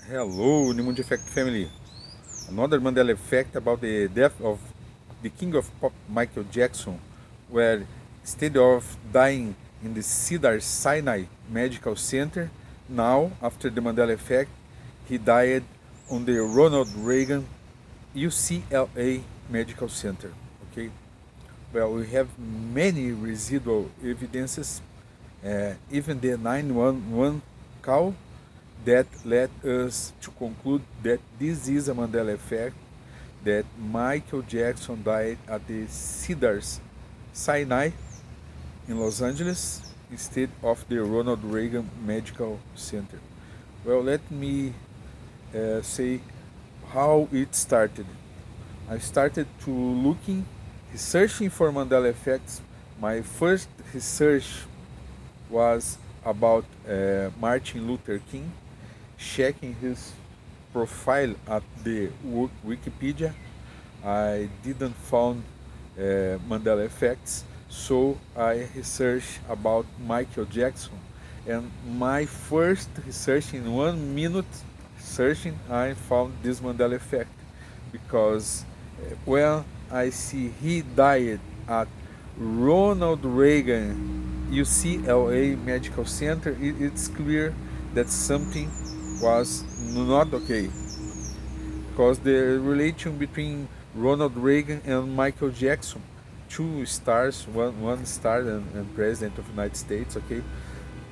Hello, Nimundi Effect family. Another Mandela effect about the death of the king of pop Michael Jackson, where instead of dying in the Cedars-Sinai Medical Center, now, after the Mandela effect, he died on the Ronald Reagan UCLA Medical Center. Okay, well, we have many residual evidences, even the 911 call that led us to conclude that this is a Mandela effect, that Michael Jackson died at the Cedars-Sinai in Los Angeles instead of the Ronald Reagan Medical Center. Well, let me say how it started. I started to researching for Mandela effects. My first research was about Martin Luther King, checking his profile at the Wikipedia. I didn't find Mandela effects, so I researched about Michael Jackson. And my first research, in 1 minute searching, I found this Mandela effect, because when I see he died at Ronald Reagan UCLA Medical Center, it's clear that something was not okay, because the relation between Ronald Reagan and Michael Jackson, two stars, one star and president of the United States, okay,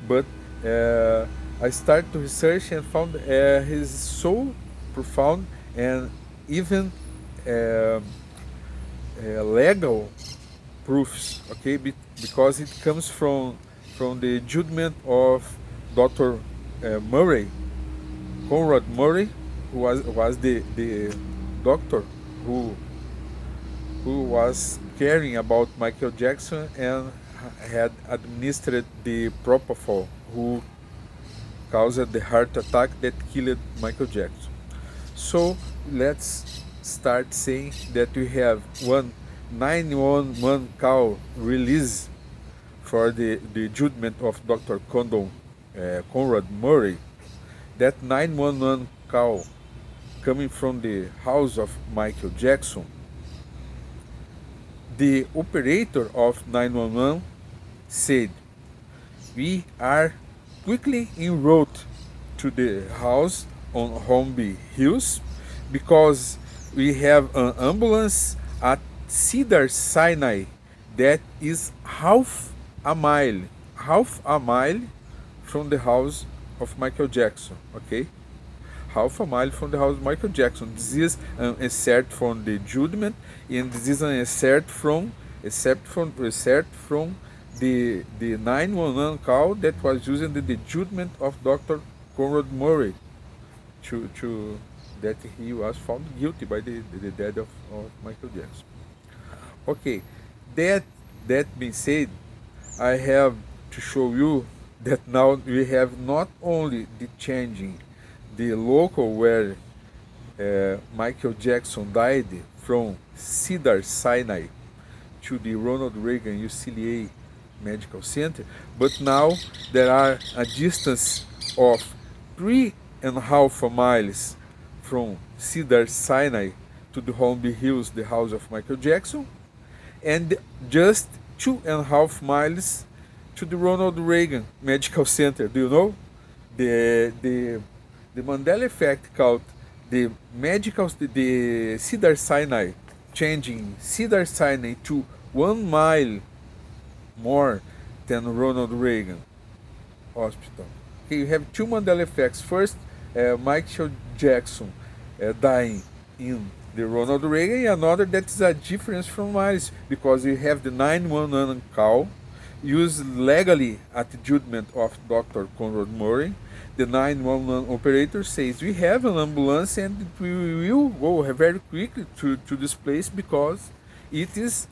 but I started to research and found his so profound and even uh, legal proofs, okay, because it comes from the judgment of Dr. Murray, Conrad Murray, who was the doctor who was caring about Michael Jackson and had administered the propofol, who caused the heart attack that killed Michael Jackson. So let's start saying that we have one 911 call release for the judgment of Dr. Conrad Murray. That 911 call coming from the house of Michael Jackson. The operator of 911 said, "We are quickly en route to the house on Holmby Hills because we have an ambulance at Cedars-Sinai that is half a mile from the house of Michael Jackson." Okay, half a mile from the house of Michael Jackson. This is an excerpt from the judgment, and this is an excerpt from the 911 call that was using the judgment of Dr. Conrad Murray to that he was found guilty by the death of Michael Jackson. Okay, that being said, I have to show you that now we have not only the changing the local where Michael Jackson died from Cedars-Sinai to the Ronald Reagan UCLA Medical Center, but now there are a distance of 3.5 miles from Cedars-Sinai to the Holmby Hills, the house of Michael Jackson, and just 2.5 miles to the Ronald Reagan Medical Center. Do you know? The Mandela effect called the Cedars-Sinai, changing Cedars-Sinai to 1 mile more than Ronald Reagan Hospital. Okay, you have two Mandela effects. First, Michael Jackson dying in the Ronald Reagan, and another that is a difference from miles, because you have the 911 call used legally at the judgment of Dr. Conrad Murray. The 911 operator says, "We have an ambulance and we will go very quickly to this place because it is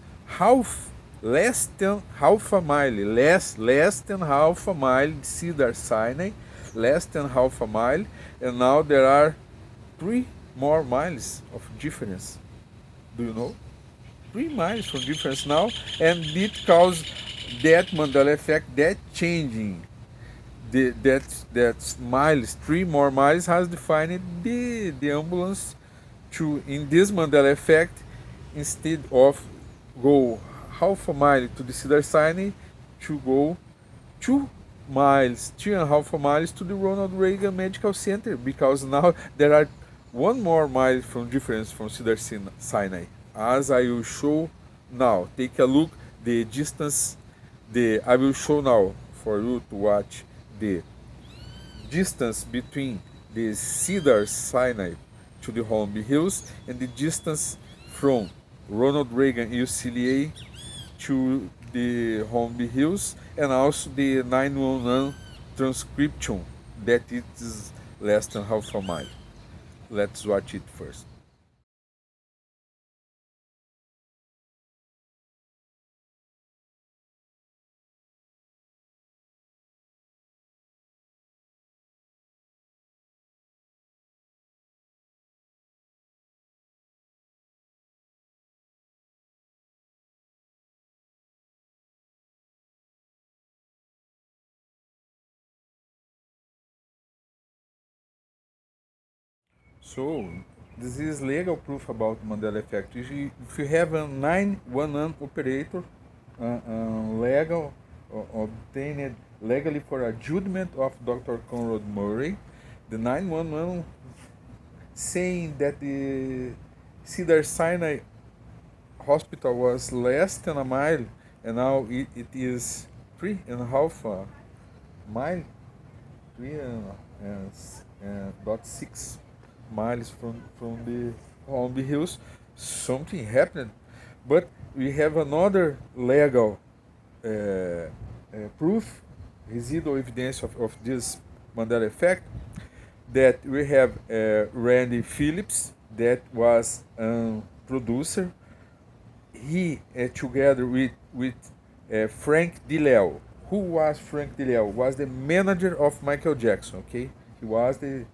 less than half a mile, less than half a mile, Cedars-Sinai, less than half a mile, and now there are 3 more miles of difference." Do you know? 3 miles from difference now, and it caused that Mandela effect, that changing That's miles, 3 more miles has defined the ambulance to, in this Mandela effect, instead of go half a mile to the Cedars-Sinai, to go 2 miles, 2.5 miles to the Ronald Reagan Medical Center, because now there are 1 more mile from difference from Cedars-Sinai. As I will show now, take a look the distance. I will show now for you to watch the distance between the Cedars-Sinai to the Holmby Hills and the distance from Ronald Reagan UCLA to the Holmby Hills, and also the 911 transcription that it is less than half a mile. Let's watch it first. So, this is legal proof about Mandela effect. If you have a 911 operator, legal, obtained legally for a judgment of Dr. Conrad Murray, the 911 saying that the Cedars-Sinai hospital was less than a mile, and now it is 3.5 mile, 3.6 miles from the Holmby Hills. Something happened, but we have another legal proof, residual evidence of this Mandela effect, that we have Randy Phillips, that was a producer. He, together with Frank DiLeo. Who was Frank DiLeo? Was the manager of Michael Jackson. Okay, he was the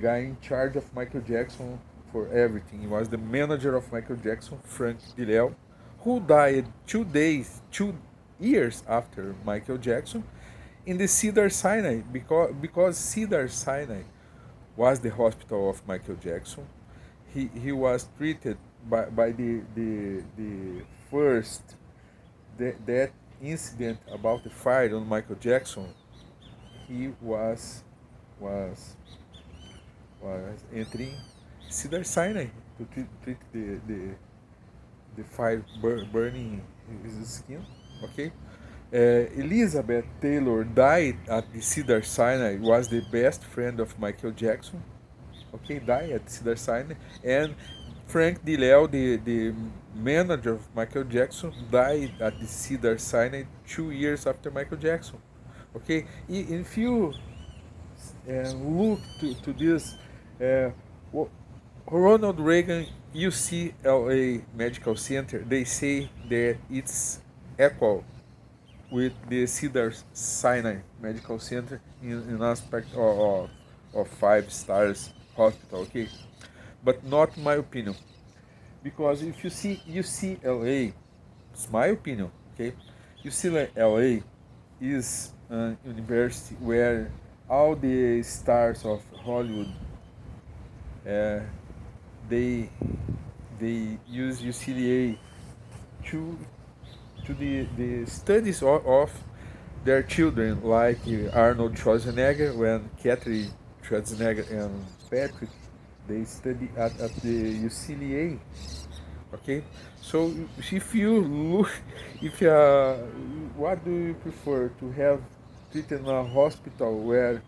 guy in charge of Michael Jackson for everything. He was the manager of Michael Jackson, Frank DiLeo, who died 2 years after Michael Jackson in the Cedars-Sinai, because Cedars-Sinai was the hospital of Michael Jackson. He was treated by the first that incident about the fire on Michael Jackson. He was entering Cedars-Sinai to treat the fire burning his skin. Okay. Elizabeth Taylor died at the Cedars-Sinai, was the best friend of Michael Jackson. Okay, died at Cedars-Sinai, and Frank DiLeo, the manager of Michael Jackson, died at the Cedars-Sinai 2 years after Michael Jackson. Okay, if you look to this, uh, Ronald Reagan UCLA Medical Center, they say that it's equal with the Cedars-Sinai Medical Center in aspect of 5 stars hospital. Okay, but not my opinion, because if you see UCLA, it's my opinion. Okay, UCLA is a university where all the stars of Hollywood, uh, they use UCLA to the studies of their children, like Arnold Schwarzenegger, when Catherine Schwarzenegger and Patrick, they study at the UCLA. Okay, so if you look, if what do you prefer, to have treated in a hospital where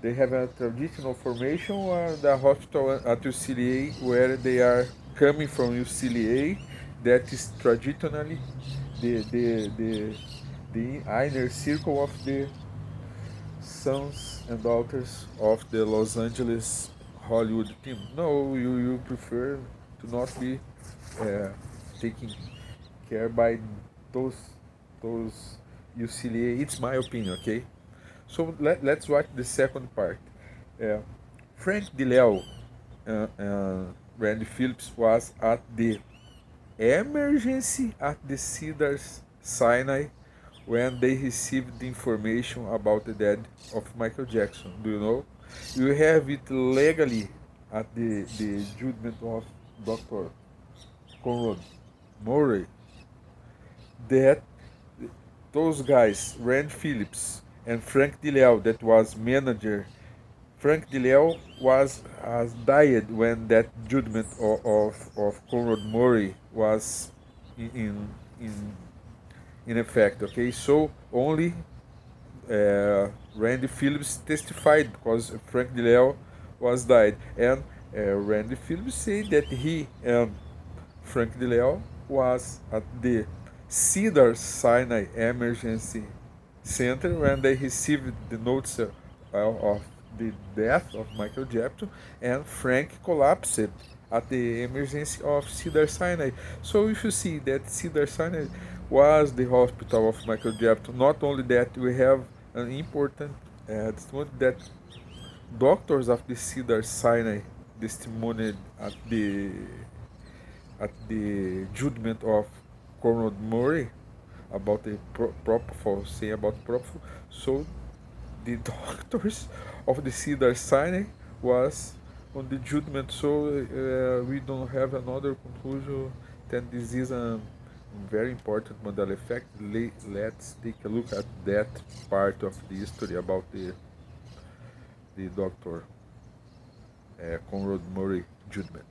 they have a traditional formation, or the hospital at UCLA where they are coming from UCLA, that is traditionally the inner circle of the sons and daughters of the Los Angeles Hollywood team? No, you prefer to not be uh, taken care by those those UCLA. It's my opinion, okay? So let's watch the second part. Uh, Frank DiLeo and Randy Phillips was at the emergency at the Cedars-Sinai when they received the information about the death of Michael Jackson. Do you know? You have it legally at the judgment of Dr. Conrad Murray that those guys, Rand Phillips and Frank DeLeo, that was manager. Frank DeLeo was has died when that judgment of Conrad Murray was in in in effect. Okay, so only Randy Phillips testified because Frank DeLeo was died, and Randy Phillips said that he and Frank DeLeo was at the Cedars-Sinai Emergency Center when they received the notice of the death of Michael Jackson, and Frank collapsed at the emergency of Cedars-Sinai. So if you see that Cedars-Sinai was the hospital of Michael Jackson, not only that, we have an important testimony that doctors of the Cedars-Sinai testimonied at the judgment of Conrad Murray about the propofol, saying about propofol. So the doctors of the Cedars-Sinai was on the judgment. So we don't have another conclusion that this is a very important Mandela effect. Let's take a look at that part of the history about the Dr. Conrad Murray judgment.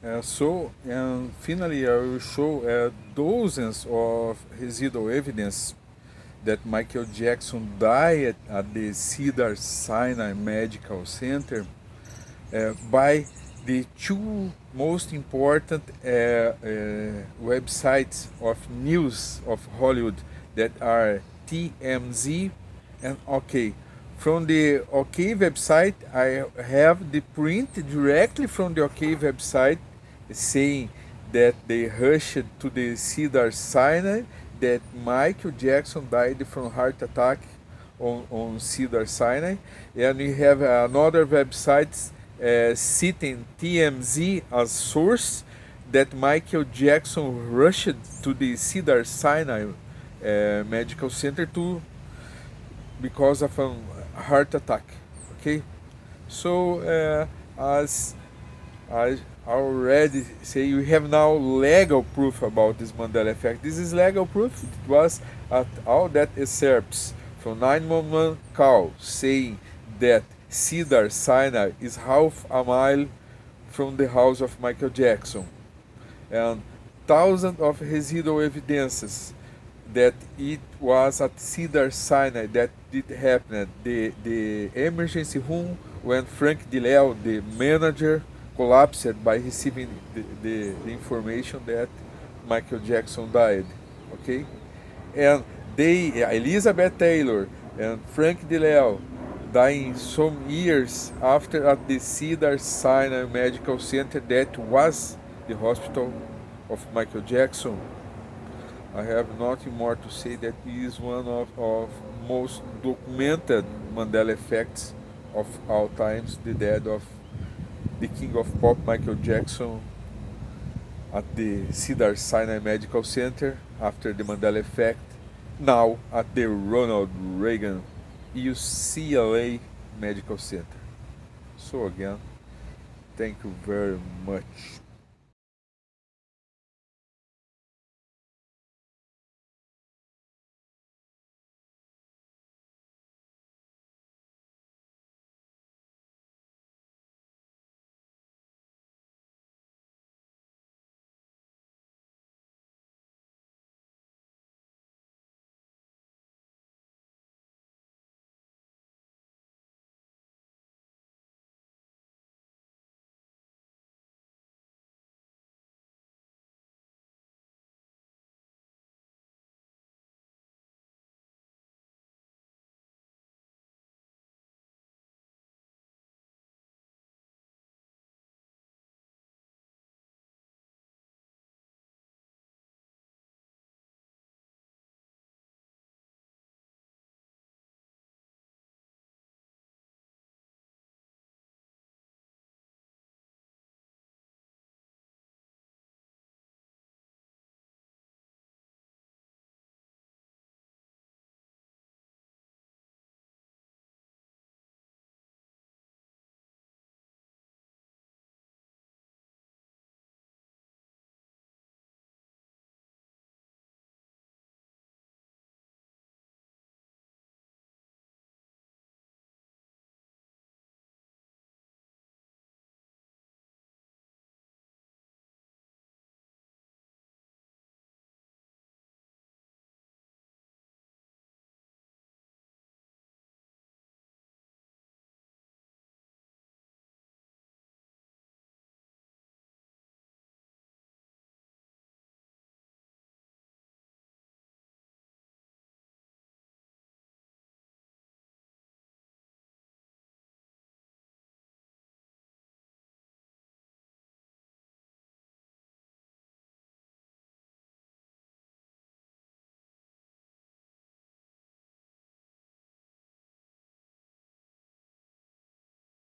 And finally, I will show dozens of residual evidence that Michael Jackson died at the Cedars-Sinai Medical Center by the two most important websites of news of Hollywood that are TMZ and OK. From the OK website, I have the print directly from the OK website saying that they rushed to the Cedars-Sinai, that Michael Jackson died from heart attack on Cedars-Sinai, and we have another website citing TMZ as source that Michael Jackson rushed to the Cedars-Sinai Medical Center to because of a heart attack. Okay, so as I already say, we have now legal proof about this Mandela effect. This is legal proof. It was at all that excerpts from 911 call saying that Cedars-Sinai is half a mile from the house of Michael Jackson, and thousands of residual evidences that it was at Cedars-Sinai that it happened. The emergency room when Frank DeLeo, the manager, collapsed by receiving the information that Michael Jackson died. Okay, and they, Elizabeth Taylor and Frank DeLeo, dying some years after at the Cedars-Sinai Medical Center that was the hospital of Michael Jackson. I have nothing more to say. That is one of most documented Mandela effects of all times, the death of the king of pop Michael Jackson at the Cedars-Sinai Medical Center after the Mandela effect, now at the Ronald Reagan UCLA Medical Center. So again, thank you very much.